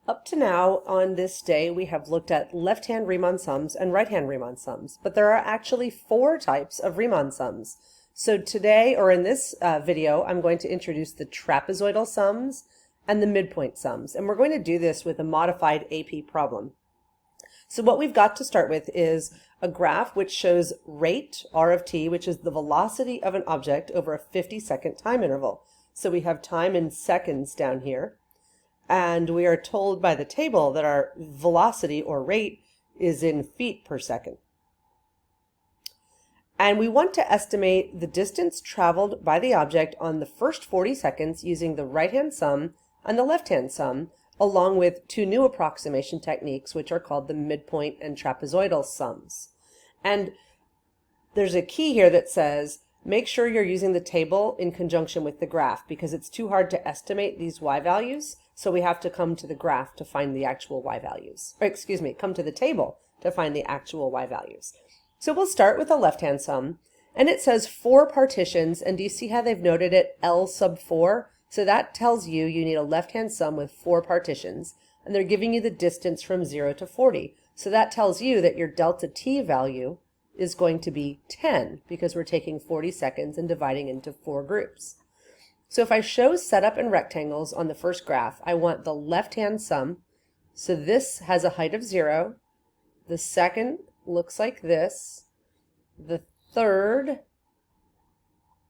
Up to now on this day, we have looked at left-hand Riemann sums and right-hand Riemann sums, but there are actually 4 types of Riemann sums. So today, or in this video, I'm going to introduce the trapezoidal sums and the midpoint sums, and we're going to do this with a modified AP problem. So what we've got to start with is a graph which shows rate, r of t, which is the velocity of an object over a 50-second time interval. So we have time in seconds down here. And we are told by the table that our velocity or rate is in feet per second. And we want to estimate the distance traveled by the object on the first 40 seconds using the right-hand sum and the left-hand sum, along with 2 new approximation techniques, which are called the midpoint and trapezoidal sums. And there's a key here that says, make sure you're using the table in conjunction with the graph, because it's too hard to estimate these y values. So we have to come to the graph to find the actual y values. Or excuse me, come to the table to find the actual y values. So we'll start with the left-hand sum, and it says 4 partitions, and do you see how they've noted it L sub 4? So that tells you need a left-hand sum with 4 partitions, and they're giving you the distance from 0 to 40. So that tells you that your delta t value is going to be 10, because we're taking 40 seconds and dividing into 4 groups. So if I show setup and rectangles on the first graph, I want the left-hand sum. So this has a height of 0. The second looks like this. The third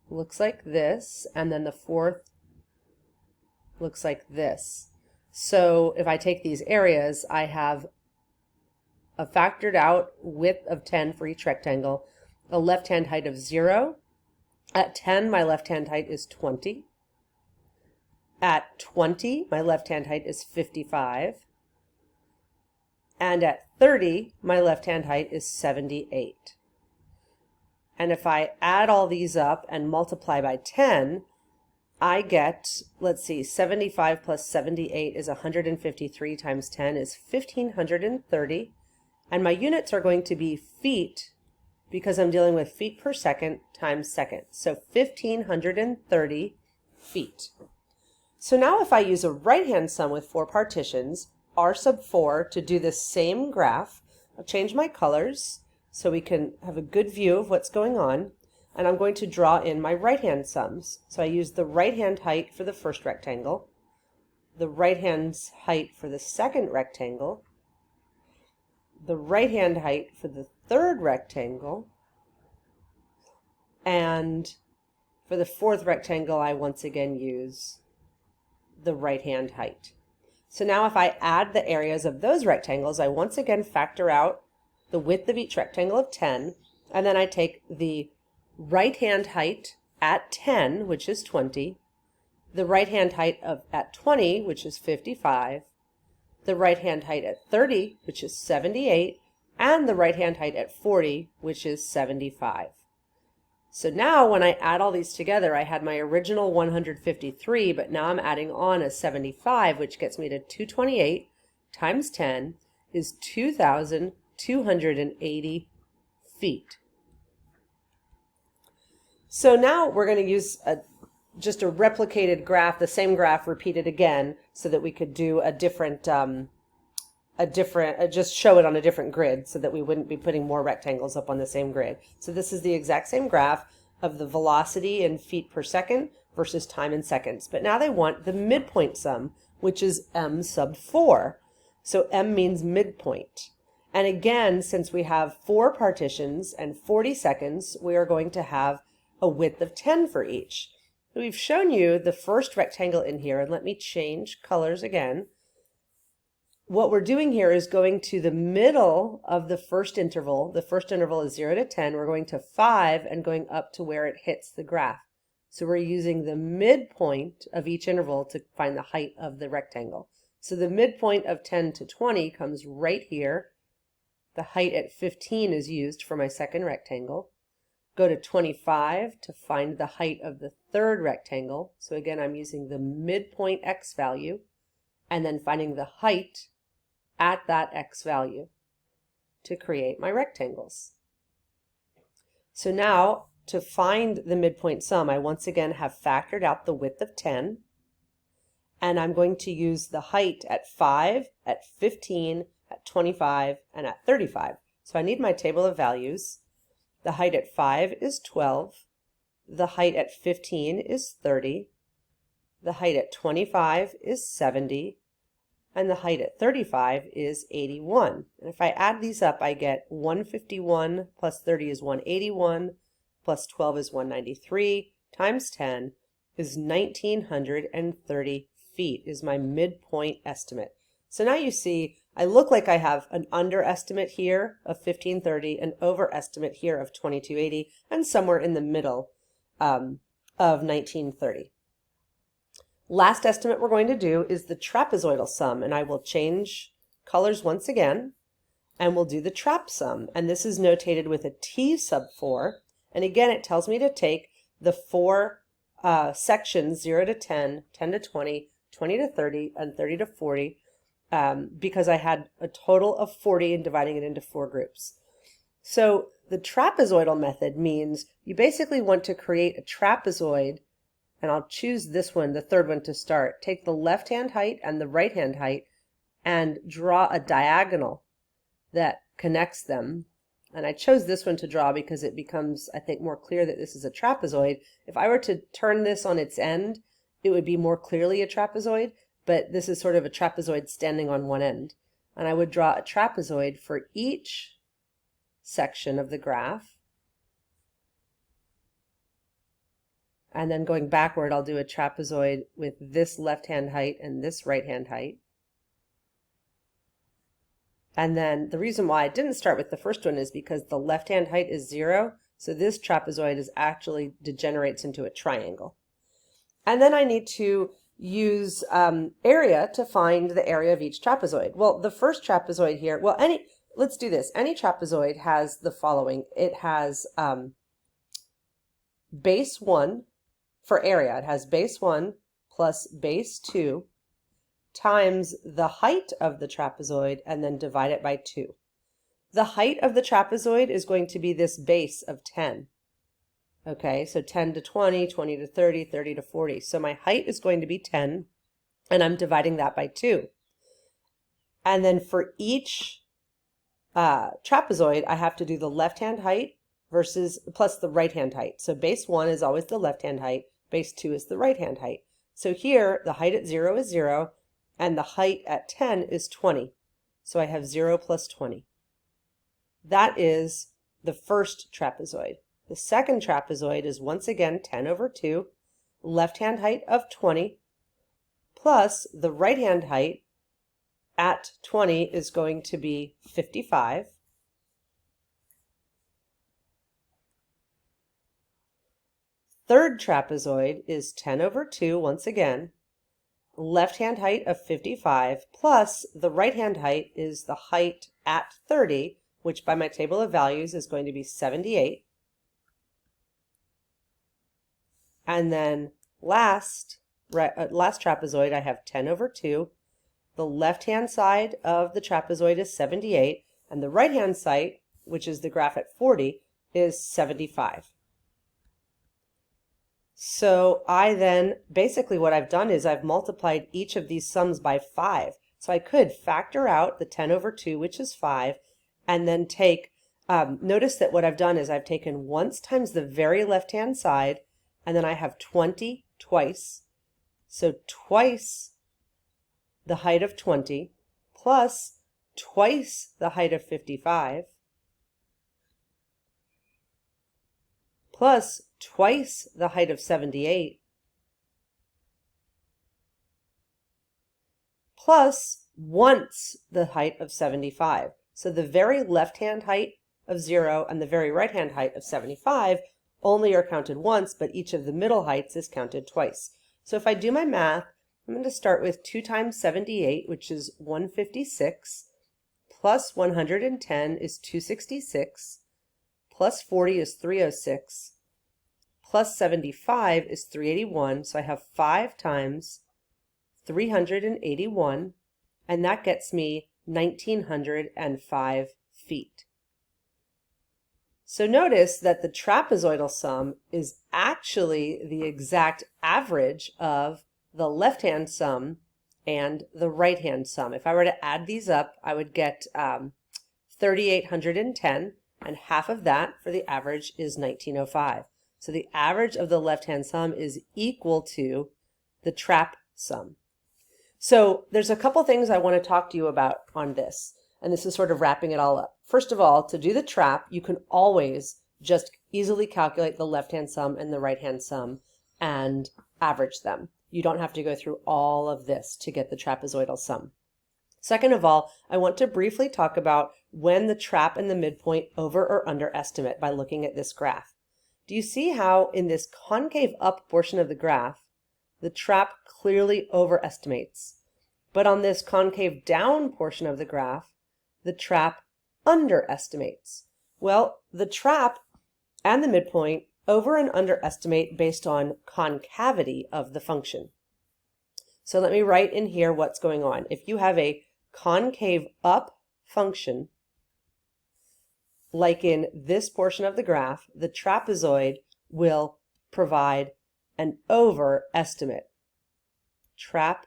looks like this. And then the fourth looks like this. So if I take these areas, I have a factored out width of 10 for each rectangle, a left-hand height of 0. At 10, my left-hand height is 20. At 20, my left-hand height is 55. And at 30, my left-hand height is 78. And if I add all these up and multiply by 10, I get, let's see, 75 plus 78 is 153 times 10 is 1,530. And my units are going to be feet, because I'm dealing with feet per second times second. So 1,530 feet. So now if I use a right-hand sum with 4 partitions, r sub 4, to do the same graph, I'll change my colors so we can have a good view of what's going on. And I'm going to draw in my right-hand sums. So I use the right-hand height for the first rectangle, the right-hand height for the second rectangle, the right-hand height for the third rectangle, and for the fourth rectangle, I once again use the right-hand height. So now if I add the areas of those rectangles, I once again factor out the width of each rectangle of 10, and then I take the right-hand height at 10, which is 20, the right-hand height at 20, which is 55, the right-hand height at 30, which is 78, and the right-hand height at 40, which is 75. So now when I add all these together, I had my original 153, but now I'm adding on a 75, which gets me to 228 times 10 is 2,280 feet. So now we're going to use just a replicated graph, the same graph repeated again, so that we could do just show it on a different grid so that we wouldn't be putting more rectangles up on the same grid. So this is the exact same graph of the velocity in feet per second versus time in seconds. But now they want the midpoint sum, which is m sub 4. So m means midpoint. And again, since we have 4 partitions and 40 seconds, we are going to have a width of 10 for each. We've shown you the first rectangle in here, and let me change colors again. What we're doing here is going to the middle of the first interval. The first interval is 0 to 10. We're going to 5 and going up to where it hits the graph. So we're using the midpoint of each interval to find the height of the rectangle. So the midpoint of 10 to 20 comes right here. The height at 15 is used for my second rectangle. Go to 25 to find the height of the third rectangle. So again, I'm using the midpoint x value and then finding the height at that x value to create my rectangles. So now to find the midpoint sum, I once again have factored out the width of 10, and I'm going to use the height at 5, at 15, at 25, and at 35. So I need my table of values. The height at 5 is 12. The height at 15 is 30. The height at 25 is 70. And the height at 35 is 81. And if I add these up, I get 151 plus 30 is 181, plus 12 is 193, times 10 is 1930 feet is my midpoint estimate. So now you see, I look like I have an underestimate here of 1530, an overestimate here of 2280, and somewhere in the middle of 1930. Last estimate we're going to do is the trapezoidal sum, and I will change colors once again, and we'll do the trap sum. And this is notated with a T sub 4, and again it tells me to take the 4 sections 0 to 10, 10 to 20, 20 to 30, and 30 to 40, because I had a total of 40 and dividing it into 4 groups. So the trapezoidal method means you basically want to create a trapezoid, and I'll choose this one, the third one, to start. Take the left-hand height and the right-hand height and draw a diagonal that connects them. And I chose this one to draw because it becomes, I think, more clear that this is a trapezoid. If I were to turn this on its end, it would be more clearly a trapezoid, but this is sort of a trapezoid standing on one end. And I would draw a trapezoid for each section of the graph. And then going backward, I'll do a trapezoid with this left-hand height and this right-hand height. And then the reason why I didn't start with the first one is because the left-hand height is 0, so this trapezoid is actually degenerates into a triangle. And then I need to use area to find the area of each trapezoid. Well, the first trapezoid here, let's do this. Any trapezoid has the following. It has base 1 for area. It has base 1 plus base 2 times the height of the trapezoid and then divide it by 2. The height of the trapezoid is going to be this base of 10. Okay, so 10 to 20, 20 to 30, 30 to 40. So my height is going to be 10, and I'm dividing that by 2. And then for each trapezoid, I have to do the left-hand height versus plus the right-hand height. So base 1 is always the left-hand height, base 2 is the right-hand height. So here, the height at 0 is 0, and the height at 10 is 20. So I have 0 plus 20. That is the first trapezoid. The second trapezoid is once again 10 over 2, left-hand height of 20, plus the right-hand height at 20 is going to be 55. Third trapezoid is 10 over 2, once again, left-hand height of 55, plus the right-hand height is the height at 30, which by my table of values is going to be 78. And then last trapezoid, I have 10 over 2. The left-hand side of the trapezoid is 78, and the right-hand side, which is the graph at 40, is 75. So I then, basically what I've done is I've multiplied each of these sums by 5. So I could factor out the 10 over 2, which is 5, and then take, notice that what I've done is I've taken once times the very left-hand side, and then I have 20 twice. So twice the height of 20 plus twice the height of 55 plus twice the height of 78 plus once the height of 75. So the very left-hand height of 0 and the very right-hand height of 75 only are counted once, but each of the middle heights is counted twice. So if I do my math, I'm going to start with 2 times 78, which is 156, plus 110 is 266, plus 40 is 306, plus 75 is 381. So I have 5 times 381, and that gets me 1905 feet. So notice that the trapezoidal sum is actually the exact average of the left-hand sum and the right-hand sum. If I were to add these up, I would get 3,810, and half of that for the average is 1905. So the average of the left-hand sum is equal to the trap sum. So there's a couple things I want to talk to you about on this, and this is sort of wrapping it all up. First of all, to do the trap, you can always just easily calculate the left-hand sum and the right-hand sum and average them. You don't have to go through all of this to get the trapezoidal sum. Second of all, I want to briefly talk about when the trap and the midpoint over or underestimate by looking at this graph. Do you see how in this concave up portion of the graph, the trap clearly overestimates, but on this concave down portion of the graph, the trap underestimates? Well, the trap and the midpoint over and underestimate based on concavity of the function. So let me write in here what's going on. If you have a concave up function, like in this portion of the graph, the trapezoid will provide an overestimate. Trap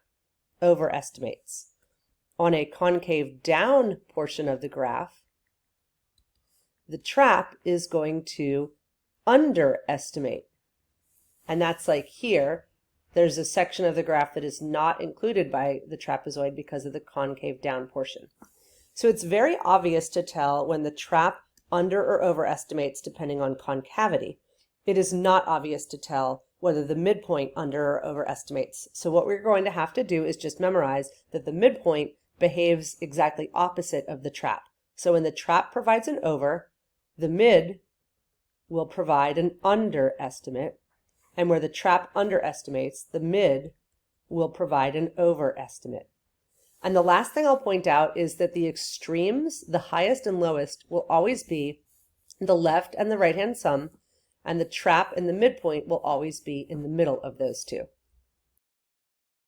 overestimates. On a concave down portion of the graph, the trap is going to underestimate. And that's like here, there's a section of the graph that is not included by the trapezoid because of the concave down portion. So it's very obvious to tell when the trap under or overestimates depending on concavity. It is not obvious to tell whether the midpoint under or overestimates. So what we're going to have to do is just memorize that the midpoint behaves exactly opposite of the trap. So when the trap provides an over, the mid will provide an underestimate, and where the trap underestimates, the mid will provide an overestimate. And the last thing I'll point out is that the extremes, the highest and lowest, will always be the left and the right-hand sum, and the trap and the midpoint will always be in the middle of those two.